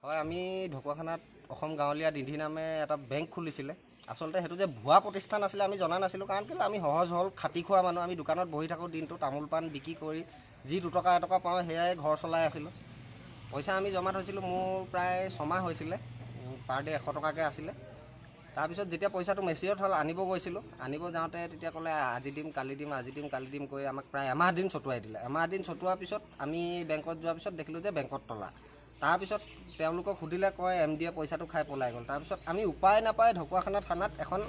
হয়, আমি ঢকুৱাখানাত অসম গাঁৱলীয়া নিধি নামে এটা বেংক খুলিছিলে। আচলতে সেইটো যে ভুৱা প্ৰতিষ্ঠান আছিলে আমি জনা নাছিলোঁ, কাৰণ কেলৈ আমি সহজ সৰল খাটি খোৱা মানুহ। আমি দোকানত বহি থাকোঁ, দিনটো তামোল পাণ বিক্ৰী কৰি যি দুটকা এটকা পাওঁ সেয়াই ঘৰ চলাই আছিলোঁ। পইচা আমি জমা থৈছিলোঁ, মোৰ প্ৰায় 6 মাহ হৈছিলে, পাৰ ডে 100 টকাকৈ আছিলে। তাৰপিছত যেতিয়া পইচাটো মেচিয়ৰ হ'ল, আনিব গৈছিলোঁ। আনিব যাওঁতে তেতিয়া ক'লে আজি দিম কালি দিম, আজি দিম কালি দিম কৰি আমাক প্ৰায় এমাহ দিন ছটুৱাই দিলে। এমাহ দিন ছটুৱাৰ পিছত আমি বেংকত যোৱাৰ পিছত দেখিলোঁ যে বেংকত তলা। তাৰপিছত তেওঁলোকক সুধিলে, কয় MDয়ে পইচাটো খাই পলাই গ'ল। তাৰপিছত আমি উপায় নাপায় ঢকুৱাখানা থানাত এখন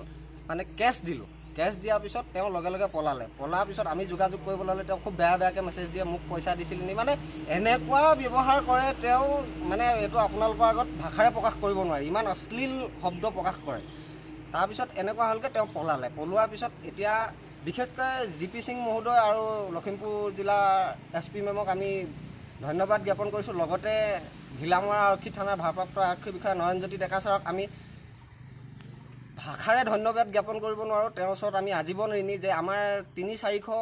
কেছ দিলোঁ। কেছ দিয়াৰ পিছত তেওঁ লগে লগে পলালে। পলাৰ পিছত আমি যোগাযোগ কৰিবলৈ হ'লে তেওঁ খুব বেয়াকৈ মেছেজ দিয়ে, মোক পইচা দিছিল নি। এনেকুৱা ব্যৱহাৰ কৰে তেওঁ, এইটো আপোনালোকৰ আগত ভাষাৰে প্ৰকাশ কৰিব নোৱাৰি, ইমান অশ্লীল শব্দ প্ৰকাশ কৰে। তাৰপিছত এনেকুৱা হ'লগৈ তেওঁ পলালে। পলোৱাৰ পিছত এতিয়া বিশেষকৈ GP সিং মহোদয় আৰু লখিমপুৰ জিলাৰ SP মেমক আমি ধন্যবাদ জ্ঞাপন কৰিছোঁ। লগতে ঘিলামৰা আৰক্ষী থানাৰ ভাৰপ্ৰাপ্ত আৰক্ষী বিষয়া নয়নজ্যোতি ডেকা ছাৰক আমি ভাষাৰে ধন্যবাদ জ্ঞাপন কৰিব নোৱাৰোঁ। তেওঁৰ ওচৰত আমি আজীৱন ঋণী যে আমাৰ 300-400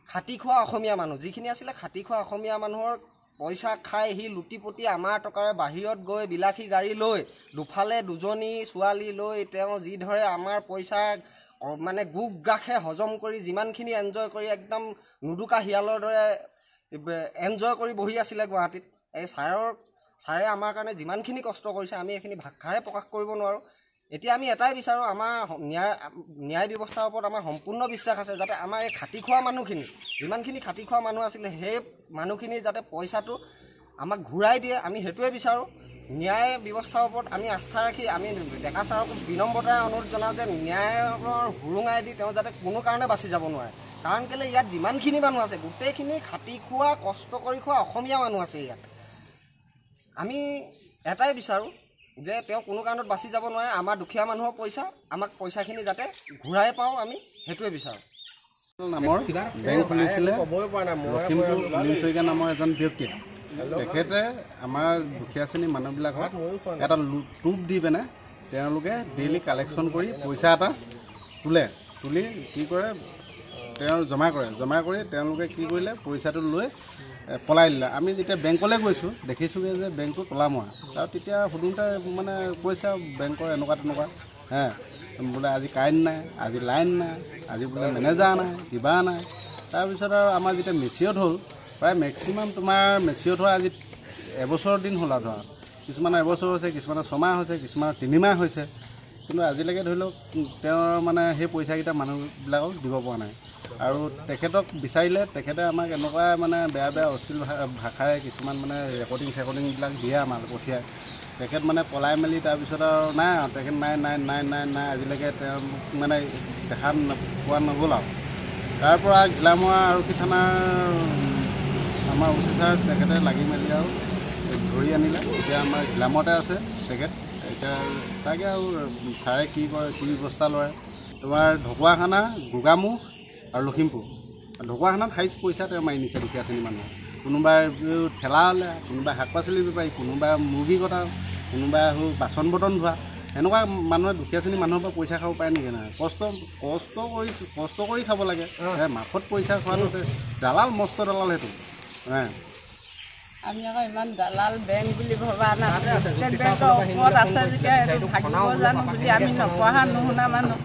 খাটি খোৱা অসমীয়া মানুহ, যিখিনি আছিলে খাটি খোৱা অসমীয়া মানুহৰ পইচা খাই সি লুটিপুটি আমাৰ টকাৰে বাহিৰত গৈ বিলাসী গাড়ী লৈ দুফালে দুজনী ছোৱালী লৈ তেওঁ যিদৰে আমাৰ পইচা গোগ গ্ৰাসে হজম কৰি যিমানখিনি এনজয় কৰি একদম নুদুকা শিয়ালৰ দৰে এনজয় কৰি বহি আছিলে গুৱাহাটীত। এই ছাৰে আমাৰ কাৰণে যিমানখিনি কষ্ট কৰিছে আমি এইখিনি ভাষাৰে প্ৰকাশ কৰিব নোৱাৰোঁ। এতিয়া আমি এটাই বিচাৰোঁ, আমাৰ ন্যায় ব্যৱস্থাৰ ওপৰত আমাৰ সম্পূৰ্ণ বিশ্বাস আছে, যাতে আমাৰ এই খাটি খোৱা মানুহখিনি, যিমানখিনি খাটি খোৱা মানুহ আছিলে সেই মানুহখিনি যাতে পইচাটো আমাক ঘূৰাই দিয়ে, আমি সেইটোৱে বিচাৰোঁ। ন্যায় ব্যৱস্থাৰ ওপৰত আমি আস্থা ৰাখি আমি ডেকা ছাৰক বিনম্ৰতাৰে অনুৰোধ জনাওঁ যে ন্যায়ৰ সুৰুঙাই দি তেওঁ যাতে কোনো কাৰণে বাচি যাব নোৱাৰে। কাৰণ কেলৈ ইয়াত যিমানখিনি মানুহ আছে গোটেইখিনি খাটি খোৱা কষ্ট কৰি খোৱা অসমীয়া মানুহ আছে ইয়াত। আমি এটাই বিচাৰোঁ যে তেওঁ কোনো কাৰণত বাচি যাব নোৱাৰে। আমাৰ দুখীয়া মানুহৰ পইচা, আমাক পইচাখিনি যাতে ঘূৰাই পাওঁ, আমি সেইটোৱে বিচাৰোঁ। নামৰ বেংক খুলিছিলে লখিমপুৰ নীল শইকীয়া নামৰ এজন ব্যক্তিয়ে। তেখেতে আমাৰ দুখীয়া শ্ৰেণীৰ মানুহবিলাকক এটা টোপ দি পিনে তেওঁলোকে ডেইলি কালেকশ্যন কৰি পইচা এটা তুলি কি কৰে, তেওঁ জমা কৰি তেওঁলোকে কি কৰিলে, পইচাটো লৈ পলাই দিলে। আমি যেতিয়া বেংকলৈ গৈছোঁ দেখিছোঁগৈ যে বেংকটো তলামৰা। আৰু তেতিয়া সুধোঁতে কৈছে বেংকৰ এনেকুৱা তেনেকুৱা বোলে আজি কাৰেণ্ট নাই, আজি লাইন নাই, আজি বোলে মেনেজাৰ নাই, কিবা নাই। তাৰপিছত আৰু আমাৰ যেতিয়া মেচিয়ৰ্ড হ'ল, প্ৰায় মেক্সিমাম তোমাৰ মেচিয়ৰ্ড হোৱা আজি এবছৰৰ দিন হ'ল আৰু ধৰা। কিছুমানৰ এবছৰ হৈছে, কিছুমানৰ 6 মাহ হৈছে, কিছুমানৰ 3 মাহ হৈছে। কিন্তু আজিলৈকে ধৰি লওক তেওঁৰ সেই পইচাকেইটা মানুহবিলাকক দিব পৰা নাই। আৰু তেখেতক বিচাৰিলে তেখেতে আমাক এনেকুৱা বেয়া বেয়া অশ্লীল ভাষাৰে কিছুমান ৰেকৰ্ডিংবিলাক দিয়ে আমাক পঠিয়ায়। তেখেত পলাই মেলি তাৰপিছত আৰু নাই আৰু তেখেত নাই আজিলৈকে তেওঁ দেখা পোৱা নগ'ল। আৰু তাৰপৰা ঘিলামৰা আৰক্ষী থানাৰ আমাৰ অফিচাৰ তেখেতে লাগি মেলি আৰু ধৰি আনিলে। এতিয়া আমাৰ ঘিলামৰতে আছে তেখেত। এতিয়া তাকে আৰু ছাৰে কি কৰে, কি ব্যৱস্থা লয়। তোমাৰ ঢকুৱাখানা, গোগামুখ আৰু লখিমপুৰ। ঢকুৱাখানাত হাইষ্ট পইচা তেওঁ মাৰি নিছে দুখীয়া শ্ৰেণীৰ মানুহ। কোনোবাই ঠেলা হ'লে, কোনোবাই শাক পাচলি বেপাৰী, কোনোবাই মুৰ্গী কটা, কোনোবাই বাচন বৰ্তন ধোৱা। এনেকুৱা মানুহে দুখীয়া শ্ৰেণীৰ মানুহৰ পৰা পইচা খাব পাৰে নেকি? নাই, কষ্ট কৰি খাব লাগে। মাফত পইচা খোৱাটো দালাল, মস্ত দালাল সেইটো। আমি আকৌ ইমান দালাল বেংক বুলি ভবা নাছিলোঁ। ষ্টেট বেংকৰ ওপৰত আছে যেতিয়া এইটো ভাগিব জানো বুলি আমি নপঢ়া নুশুনা মানুহ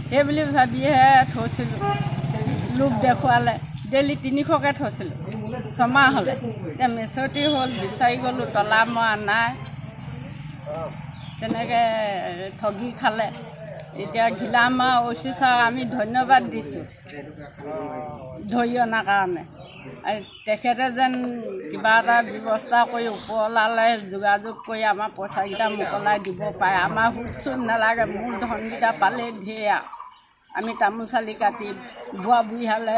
সেই বুলি ভাবিহে থৈছিলোঁ। লোভ দেখুৱালে ডেইলি 300কৈ থৈছিলোঁ। 6 মাহ হ'লে এতিয়া মেচুৰিটি হ'ল, বিচাৰি গ'লোঁ, তলা মৰা নাই, তেনেকৈ ঠগি খালে। এতিয়া ঘিলামৰা OC ছাৰক আমি ধন্যবাদ দিছোঁ ধৰি অনাৰ কাৰণে। তেখেতে যেন কিবা এটা ব্যৱস্থা কৰি ওপৰৱালালৈ যোগাযোগ কৰি আমাৰ পইচাকেইটা মোকলাই দিব পাৰে। আমাৰ সুদ চুদ নালাগে, মোৰ ধনকেইটা পালেই ধেৰ। আমি তামোল চালি কাটি বুঢ়া বুঢ়ী হালে